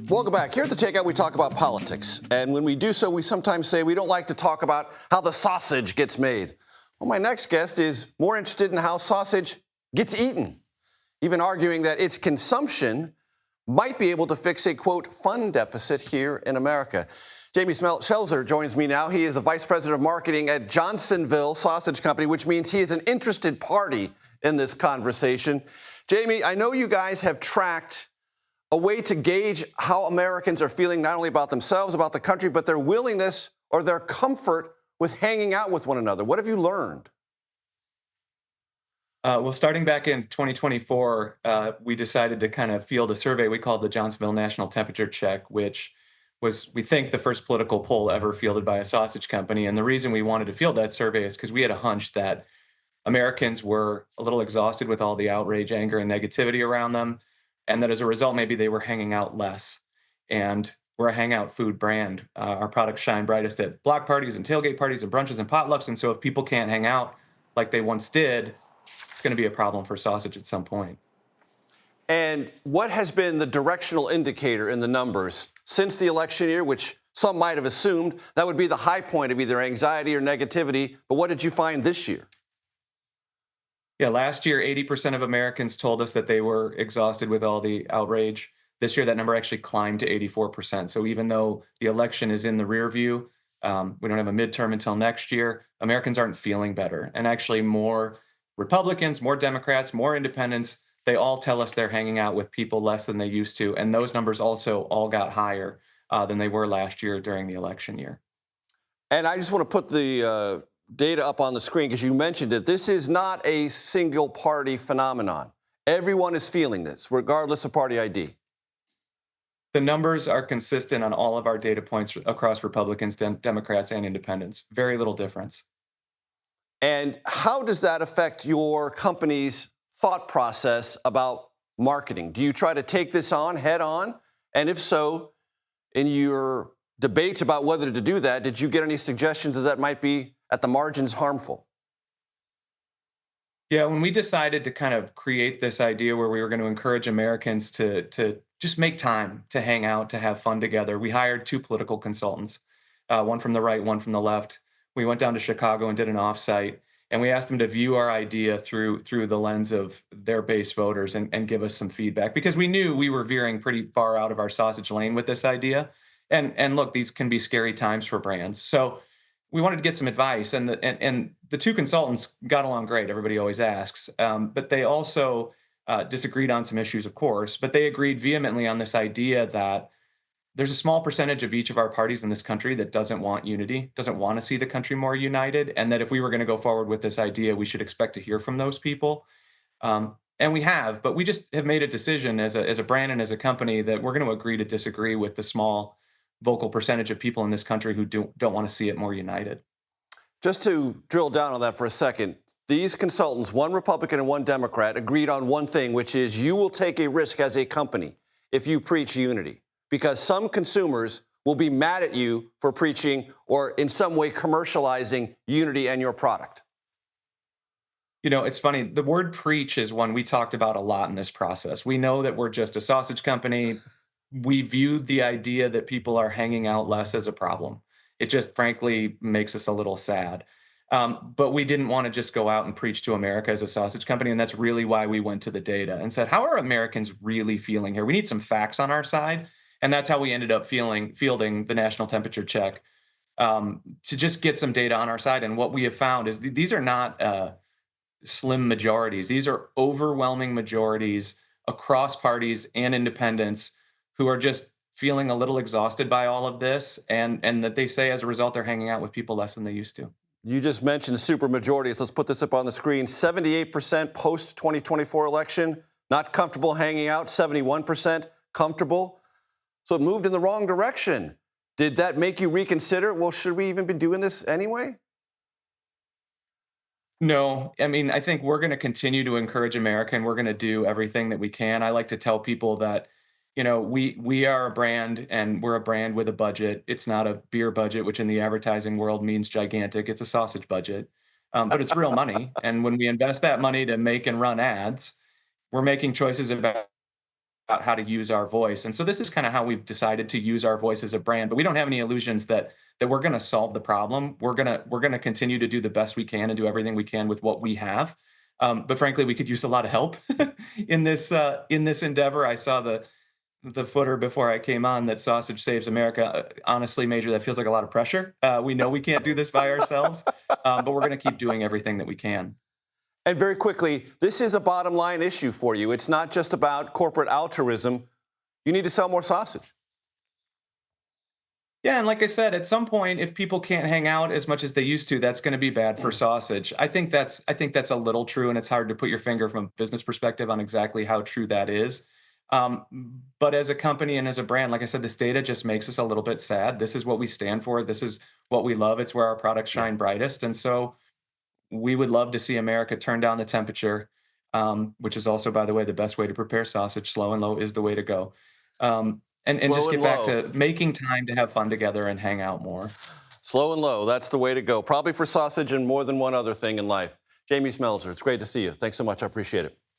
Welcome back. Here at the Takeout, we talk about politics. And when we do so, we sometimes say we don't like to talk about how the sausage gets made. Well, my next guest is more interested in how sausage gets eaten, even arguing that its consumption might be able to fix a, quote, fund deficit here in America. Jamie Schmelzer joins me now. He is the Vice President of Marketing at Johnsonville Sausage Company, which means he is an interested party in this conversation. Jamie, I know you guys have tracked a way to gauge how Americans are feeling not only about themselves, about the country, but their willingness or their comfort with hanging out with one another. What have you learned? Well, starting back in 2024, we decided to kind of field a survey we called the Johnsonville National Temperature Check, which was, we think, the first political poll ever fielded by a sausage company. And the reason we wanted to field that survey is because we had a hunch that Americans were a little exhausted with all the outrage, anger, and negativity around them, and that as a result, maybe they were hanging out less. And we're a hangout food brand. Our products shine brightest at block parties and tailgate parties and brunches and potlucks. And so if people can't hang out like they once did, it's going to be a problem for sausage at some point. And what has been the directional indicator in the numbers since the election year, which some might have assumed that would be the high point of either anxiety or negativity? But what did you find this year? Yeah, last year, 80% of Americans told us that they were exhausted with all the outrage. This year, that number actually climbed to 84%. So even though the election is in the rear view, we don't have a midterm until next year, Americans aren't feeling better. And actually more Republicans, more Democrats, more independents, they all tell us they're hanging out with people less than they used to. And those numbers also all got higher than they were last year during the election year. And I just want to put the data up on the screen because you mentioned it. This is not a single party phenomenon. Everyone is feeling this, regardless of party ID. The numbers are consistent on all of our data points across Republicans, Democrats, and independents. Very little difference. And how does that affect your company's thought process about marketing? Do you try to take this on head on? And if so, in your debates about whether to do that, did you get any suggestions that might be at the margins harmful? Yeah, when we decided to kind of create this idea where we were going to encourage Americans to just make time to hang out, to have fun together, we hired two political consultants, one from the right, one from the left. We went down to Chicago and did an offsite, and we asked them to view our idea through the lens of their base voters and give us some feedback, because we knew we were veering pretty far out of our sausage lane with this idea. And look, these can be scary times for brands. So we wanted to get some advice, and the two consultants got along great. Everybody always asks, but they also disagreed on some issues, of course. But they agreed vehemently on this idea that there's a small percentage of each of our parties in this country that doesn't want unity, doesn't want to see the country more united, and that if we were going to go forward with this idea, we should expect to hear from those people. And we have, but we just have made a decision as a brand and as a company that we're going to agree to disagree with the small vocal percentage of people in this country who don't want to see it more united. Just to drill down on that for a second, these consultants, one Republican and one Democrat, agreed on one thing, which is you will take a risk as a company if you preach unity, because some consumers will be mad at you for preaching or in some way commercializing unity and your product. You know, it's funny. The word preach is one we talked about a lot in this process. We know that we're just a sausage company. We viewed the idea that people are hanging out less as a problem. It just frankly makes us a little sad. But we didn't want to just go out and preach to America as a sausage company. And that's really why we went to the data and said, how are Americans really feeling here? We need some facts on our side. And that's how we ended up fielding the national temperature check, to just get some data on our side. And what we have found is these are not slim majorities. These are overwhelming majorities across parties and independents who are just feeling a little exhausted by all of this, and that they say as a result they're hanging out with people less than they used to. You just mentioned super majorities. Let's put this up on the screen. 78% post-2024 election, not comfortable hanging out. 71% comfortable. So it moved in the wrong direction. Did that make you reconsider, well, should we even be doing this anyway? No, I mean, I think we're going to continue to encourage America, and we're going to do everything that we can. I like to tell people that, you know, we are a brand, and we're a brand with a budget. It's not a beer budget, which in the advertising world means gigantic. It's a sausage budget, but it's real money. And when we invest that money to make and run ads, we're making choices about about how to use our voice. And so this is kind of how we've decided to use our voice as a brand. But we don't have any illusions that we're going to solve the problem. We're going to continue to do the best we can and do everything we can with what we have. But frankly, we could use a lot of help in this endeavor. I saw the footer before I came on that sausage saves America. Honestly, Major, that feels like a lot of pressure. We know we can't do this by ourselves, but we're going to keep doing everything that we can. And very quickly, this is a bottom line issue for you. It's not just about corporate altruism. You need to sell more sausage. Yeah, and like I said, at some point, if people can't hang out as much as they used to, that's going to be bad for sausage. I think that's a little true, and it's hard to put your finger from a business perspective on exactly how true that is. But as a company and as a brand, like I said, this data just makes us a little bit sad. This is what we stand for. This is what we love. It's where our products shine brightest, and so we would love to see America turn down the temperature, which is also, by the way, the best way to prepare sausage. Slow and low is the way to go. And Slow just and get back low. to making time to have fun together and hang out more. Slow and low, that's the way to go. Probably for sausage and more than one other thing in life. Jamie Schmelzer, it's great to see you. Thanks so much. I appreciate it.